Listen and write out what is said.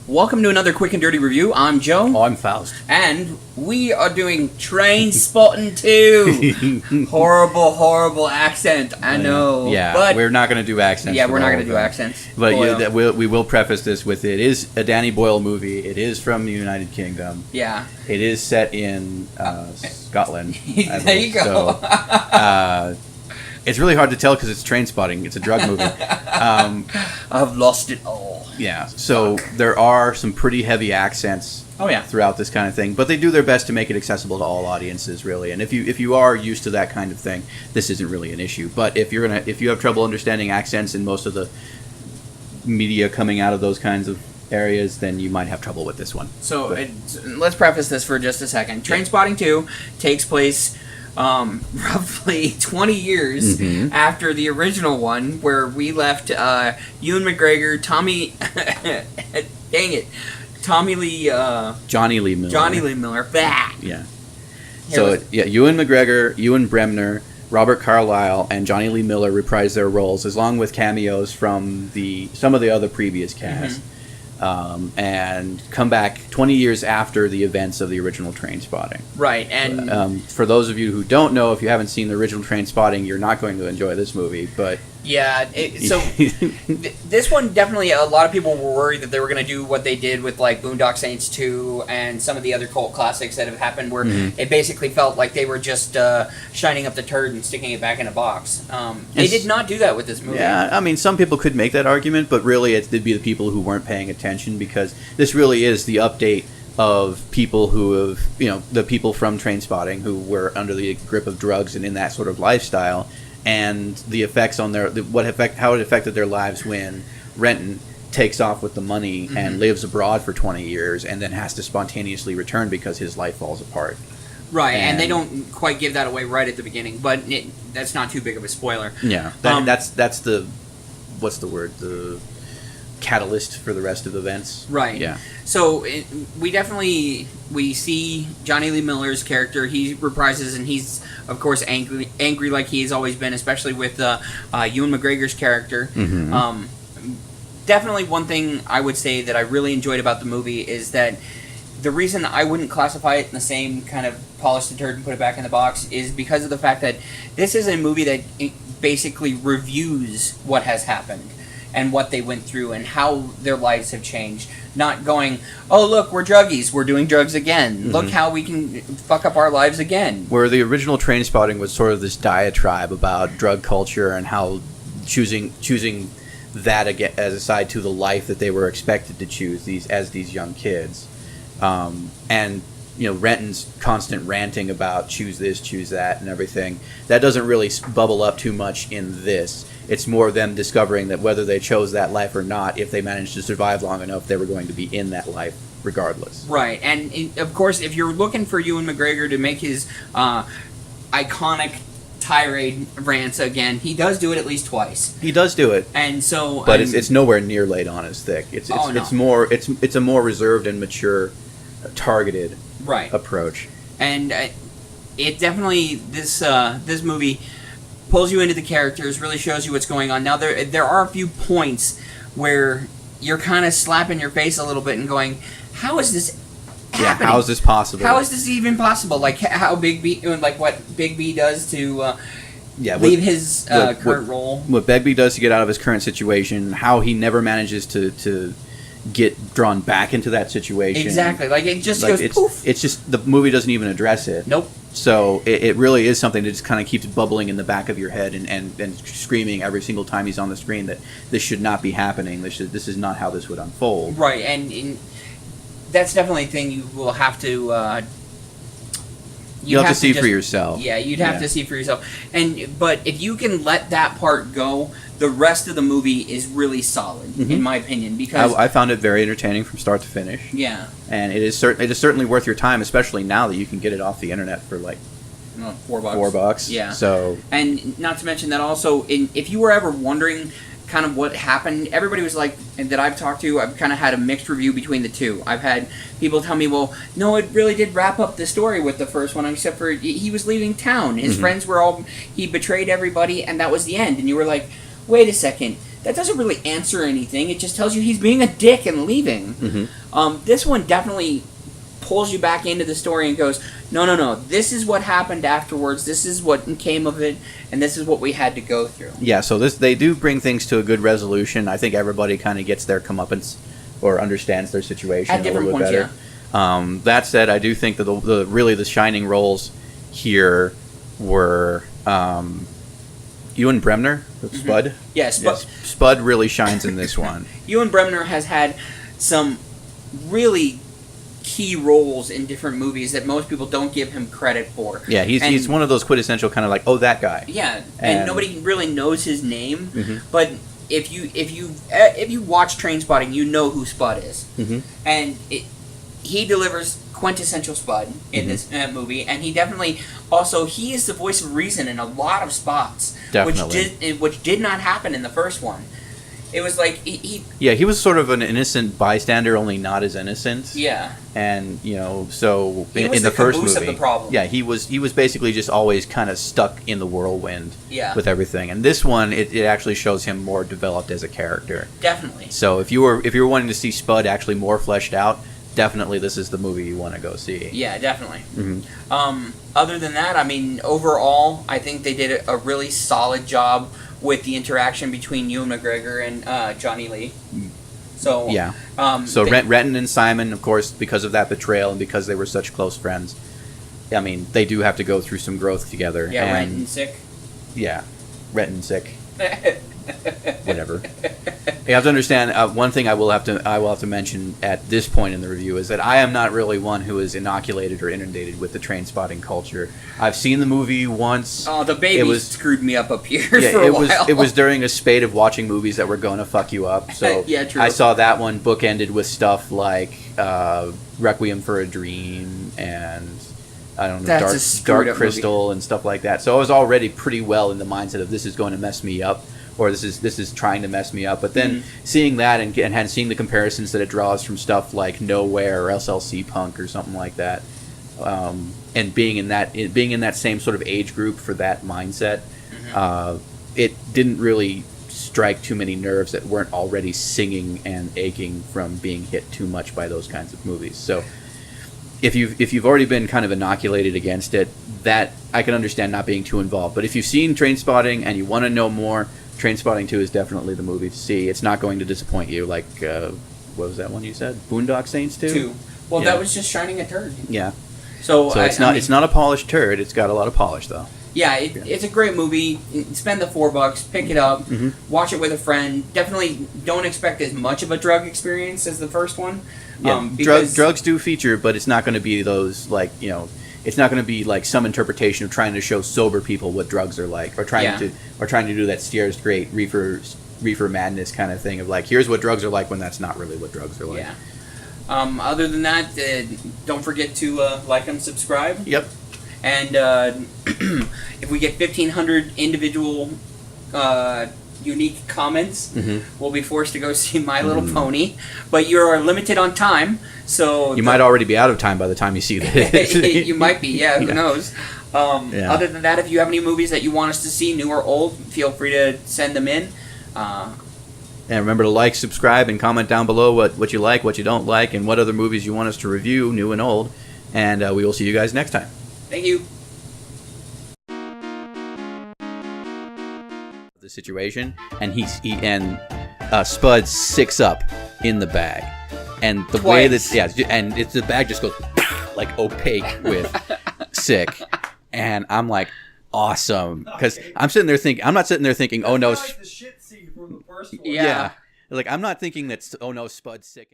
Welcome to another quick and dirty review. I'm Joe. Oh, I'm Faust. And we are doing Trainspotting 2. Horrible accent. I know. Yeah, but we're not going to do accents. Yeah, we're not going to do accents. But we will preface this with it is a Danny Boyle movie. It is from the United Kingdom. Yeah. It is set in Scotland. There you go. So, it's really hard to tell because it's Trainspotting. It's a drug movie. I've lost it all. Yeah, so there are some pretty heavy accents throughout this kind of thing, but they do their best to make it accessible to all audiences, really. And if you are used to that kind of thing, this isn't really an issue. But if you have trouble understanding accents in most of the media coming out of those kinds of areas, then you might have trouble with this one. So let's preface this for just a second. Trainspotting 2 takes place roughly 20 years after the original one, where we left Ewan McGregor, Johnny Lee Miller. Back. Yeah. Ewan McGregor, Ewan Bremner, Robert Carlyle, and Johnny Lee Miller reprise their roles, along with cameos from some of the other previous cast. And come back 20 years after the events of the original Trainspotting. Right, and for those of you who don't know, if you haven't seen the original Trainspotting, you're not going to enjoy this movie. But yeah, this one definitely, a lot of people were worried that they were going to do what they did with like Boondock Saints 2 and some of the other cult classics that have happened, where it basically felt like they were just shining up the turd and sticking it back in a box. They did not do that with this movie. Yeah, I mean, some people could make that argument, but really it'd be the people who weren't paying attention, because this really is the update of people who have, the people from Trainspotting who were under the grip of drugs and in that sort of lifestyle, and the effects on how it affected their lives when Renton takes off with the money and lives abroad for 20 years and then has to spontaneously return because his life falls apart. Right, and they don't quite give that away right at the beginning, but that's not too big of a spoiler. Yeah, that's the, what's the word, the catalyst for the rest of the events. Right. Yeah. So we see Johnny Lee Miller's character. He reprises, and he's of course angry like he's always been, especially with Ewan McGregor's character. Definitely one thing I would say that I really enjoyed about the movie is that the reason I wouldn't classify it in the same kind of polish the turd and put it back in the box is because of the fact that this is a movie that basically reviews what has happened and what they went through and how their lives have changed. Not going, oh, look, we're druggies, we're doing drugs again. Look how we can fuck up our lives again. Where the original Trainspotting was sort of this diatribe about drug culture and how choosing that again as a side to the life that they were expected to choose as these young kids. And Renton's constant ranting about choose this, choose that, and everything. That doesn't really bubble up too much in this. It's more them discovering that whether they chose that life or not, if they managed to survive long enough, they were going to be in that life regardless. Right, and of course, if you're looking for Ewan McGregor to make his iconic tirade rants again, he does do it at least twice. He does do it, and so, but it's nowhere near laid on as thick. It's a more reserved and mature, targeted approach. And it definitely this movie pulls you into the characters, really shows you what's going on. Now there are a few points where you're kind of slapping your face a little bit and going, how is this happening? How is this possible? How is this even possible? Like how Big B, like what Big B does to leave his current role. What Begbie does to get out of his current situation, how he never manages to get drawn back into that situation. Exactly. Like it just goes poof. It's just the movie doesn't even address it. Nope. So it really is something that just kind of keeps bubbling in the back of your head and screaming every single time he's on the screen that this should not be happening. This is not how this would unfold. Right, and that's definitely a thing you will have to. You'll have to see for yourself. Yeah, you'd have to see for yourself. But if you can let that part go, the rest of the movie is really solid, in my opinion. Because I found it very entertaining from start to finish. Yeah, and it is certainly worth your time, especially now that you can get it off the internet for like $4. $4. Yeah. So, and not to mention that also, if you were ever wondering kind of what happened, everybody was like, that I've talked to, I've kind of had a mixed review between the two. I've had people tell me, well, no, it really did wrap up the story with the first one, except for he was leaving town. His friends were he betrayed everybody, and that was the end. And you were like, wait a second, that doesn't really answer anything. It just tells you he's being a dick and leaving. Mm-hmm. This one definitely pulls you back into the story and goes, no, this is what happened afterwards, this is what came of it, and this is what we had to go through. Yeah, so they do bring things to a good resolution. I think everybody kind of gets their comeuppance or understands their situation At a little different bit points, better. That said, I do think that the really the shining roles here were Ewan Bremner, Spud. Yes, Spud really shines in this one. Ewan Bremner has had some really key roles in different movies that most people don't give him credit for. Yeah, he's one of those quintessential kind of like, oh, that guy. Yeah, and nobody really knows his name, Mm-hmm. but if you watch Trainspotting, you know who Spud is, Mm-hmm. and he delivers quintessential Spud in Mm-hmm. this movie, and he definitely also he is the voice of reason in a lot of spots, Definitely. which did not happen in the first one. It was like he was sort of an innocent bystander, only not as innocent. yeah. And so He was in the the first caboose movie, of the problem. yeah, he was basically just always kind of stuck in the whirlwind Yeah. with everything. And this one, it actually shows him more developed as a character. Definitely. So if you were wanting to see Spud actually more fleshed out, definitely this is the movie you want to go see. Yeah, definitely. Mm-hmm. Other than that, I mean, overall, I think they did a really solid job with the interaction between Ewan McGregor and Johnny Lee. So Yeah. So Renton and Simon, of course, because of that betrayal and because they were such close friends, I mean, they do have to go through some growth together. Yeah, and, Renton sick. Yeah, Renton sick. Whatever. You have to understand one thing I will have to mention at this point in the review is that I am not really one who is inoculated or inundated with the Trainspotting culture. I've seen the movie once. Oh, the baby screwed me up here for a while. It was during a spate of watching movies that were going to fuck you up. So yeah, true. I saw that one bookended with stuff like Requiem for a Dream and I don't know, Dark Crystal and stuff like that. So I was already pretty well in the mindset of this is going to mess me up. Or this is trying to mess me up, but then seeing that and seeing the comparisons that it draws from stuff like Nowhere or SLC Punk or something like that, and being in that same sort of age group for that mindset, it didn't really strike too many nerves that weren't already singing and aching from being hit too much by those kinds of movies. So if you've already been kind of inoculated against it, that I can understand not being too involved. But if you've seen Trainspotting and you want to know more, Trainspotting 2 is definitely the movie to see. It's not going to disappoint you. Like, what was that one you said? Boondock Saints 2? 2. Well, Yeah. that was just shining a turd. Yeah. So it's not a polished turd. It's got a lot of polish though. Yeah, it's a great movie. Spend the $4, pick it up, watch it with a friend. Definitely don't expect as much of a drug experience as the first one. Yeah, drugs do feature, but it's not going to be those it's not going to be like some interpretation of trying to show sober people what drugs are like, or trying to do that Stairs Great reefer madness kind of thing of like, here's what drugs are like when that's not really what drugs are like. Yeah. Other than that, don't forget to like and subscribe. Yep. And if we get 1,500 individual unique comments, we'll be forced to go see My Little Pony. But you are limited on time, so you might already be out of time by the time you see this. You might be, yeah. Who knows? Other than that, if you have any movies that you want us to see, new or old, feel free to send them in. And remember to like, subscribe, and comment down below what you like, what you don't like, and what other movies you want us to review, new and old. And we will see you guys next time. Thank you. The situation, and Spud sicks up in the bag, and the way that and the bag just goes like opaque with sick, and I'm like, awesome, because I'm not sitting there thinking, oh no, like the shit scene from the first one. Yeah. Like I'm not thinking that, oh no, Spud's sick.